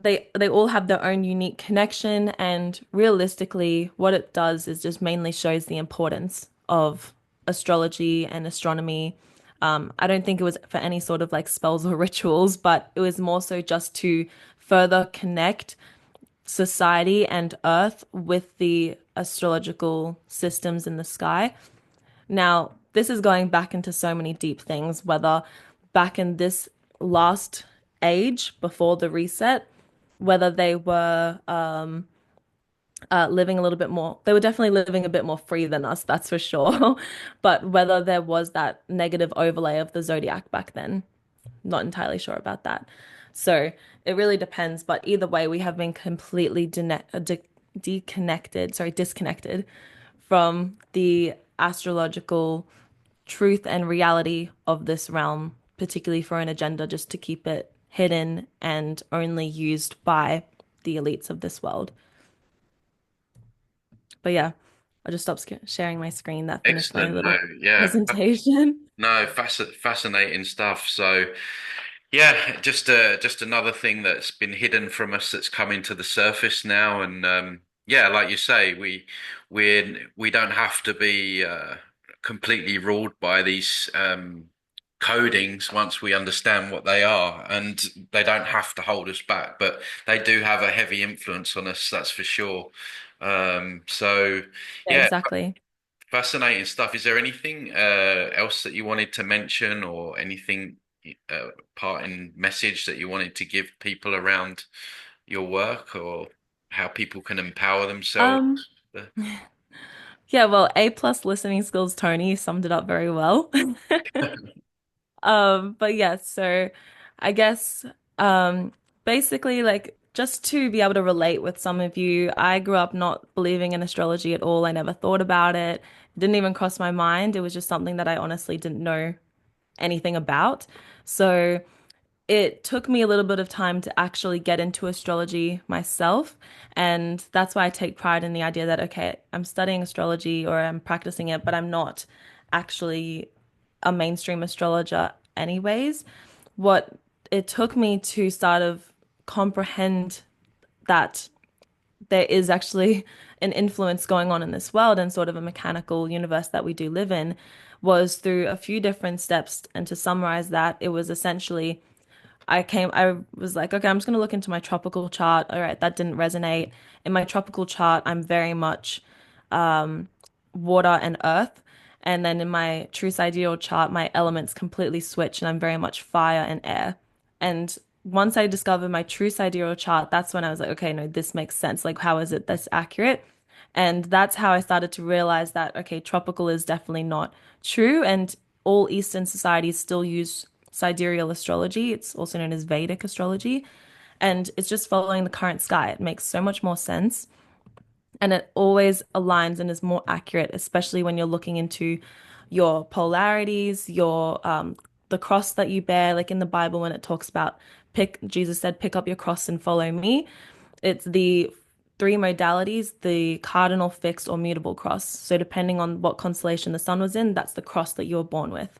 they all have their own unique connection, and realistically what it does is just mainly shows the importance of astrology and astronomy. I don't think it was for any sort of like spells or rituals, but it was more so just to further connect society and earth with the astrological systems in the sky. Now, this is going back into so many deep things, whether back in this last age before the reset, whether they were living a little bit more, they were definitely living a bit more free than us, that's for sure. But whether there was that negative overlay of the zodiac back then, not entirely sure about that. So it really depends. But either way, we have been completely disconnected from the astrological truth and reality of this realm, particularly for an agenda just to keep it hidden and only used by the elites of this world. But yeah, I'll just stop sharing my screen. That finished my Excellent. No, little yeah. presentation. No, fascinating stuff. So, Yeah, just another thing that's been hidden from us that's coming to the surface now, and yeah, like you say, we don't have to be completely ruled by these codings once we understand what they are, and they don't have to hold us back, but they do have a heavy influence on us, that's for sure. So Yeah, yeah, exactly. fascinating stuff. Is there anything else that you wanted to mention, or anything parting message that you wanted to give people around your work, or how people can empower themselves? Um, yeah, well, A plus listening skills, Tony summed it up very well. But yeah, so I guess basically like just to be able to relate with some of you, I grew up not believing in astrology at all. I never thought about it. It didn't even cross my mind. It was just something that I honestly didn't know anything about. So it took me a little bit of time to actually get into astrology myself. And that's why I take pride in the idea that, okay, I'm studying astrology or I'm practicing it, but I'm not actually a mainstream astrologer, anyways. What it took me to sort of comprehend that there is actually an influence going on in this world and sort of a mechanical universe that we do live in was through a few different steps. And to summarize that, it was essentially I was like, okay, I'm just gonna look into my tropical chart. All right, that didn't resonate. In my tropical chart, I'm very much water and earth. And then in my true sidereal chart, my elements completely switch and I'm very much fire and air. And once I discovered my true sidereal chart, that's when I was like, okay, no, this makes sense. Like, how is it this accurate? And that's how I started to realize that, okay, tropical is definitely not true. And all Eastern societies still use sidereal astrology. It's also known as Vedic astrology. And it's just following the current sky. It makes so much more sense. And it always aligns and is more accurate, especially when you're looking into your polarities, your the cross that you bear, like in the Bible when it talks about Jesus said, pick up your cross and follow me. It's the three modalities, the cardinal, fixed, or mutable cross. So depending on what constellation the sun was in, that's the cross that you were born with.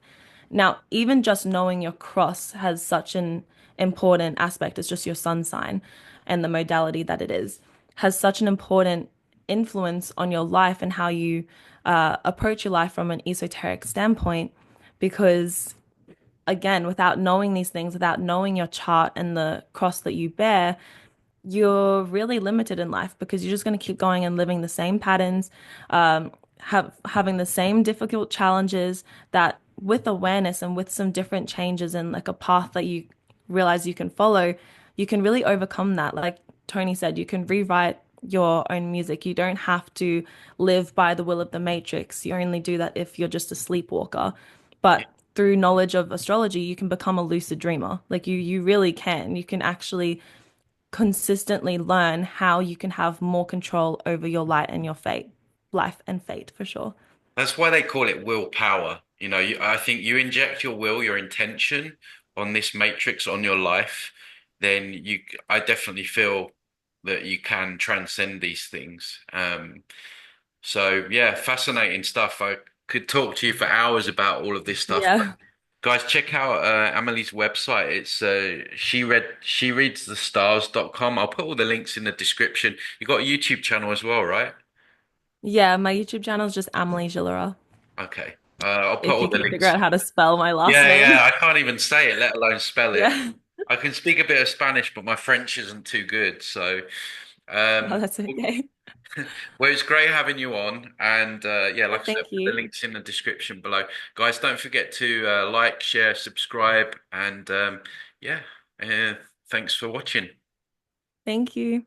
Now, even just knowing your cross has such an important aspect. It's just your sun sign and the modality that it is has such an important influence on your life and how you approach your life from an esoteric standpoint. Because again, without knowing these things, without knowing your chart and the cross that you bear, you're really limited in life because you're just going to keep going and living the same patterns, having the same difficult challenges that with awareness and with some different changes and like a path that you realize you can follow, you can really overcome that. Like Tony said, you can rewrite your own music. You don't have to live by the will of the matrix. You only do that if you're just a sleepwalker. But through knowledge of astrology, you can become a lucid dreamer. Like you really can. You can actually consistently learn how you can have more control over your light and your fate, life and fate for sure. That's why they call it willpower. I think you inject your will, your intention on this matrix on your life, then I definitely feel that you can transcend these things. So yeah, fascinating stuff. I could talk to you for hours about all of this stuff. Yeah. Guys, check out Amelie's website. It's she reads the stars.com. I'll put all the links in the description. You got a YouTube channel as well, right? Yeah, my YouTube channel is just Amelie Gillerat. Okay. I'll put If all you the can figure links. out how to spell my last Yeah, name. yeah. I can't even say it, let alone spell it. Yeah. I can speak a bit of Spanish, but my French isn't too good. So, Oh, um, that's okay. well, it's great having you on. And yeah, Yeah, like I said, thank put the you. links in the description below. Guys, don't forget to like, share, subscribe, and yeah, uh, thanks for watching. Thank you.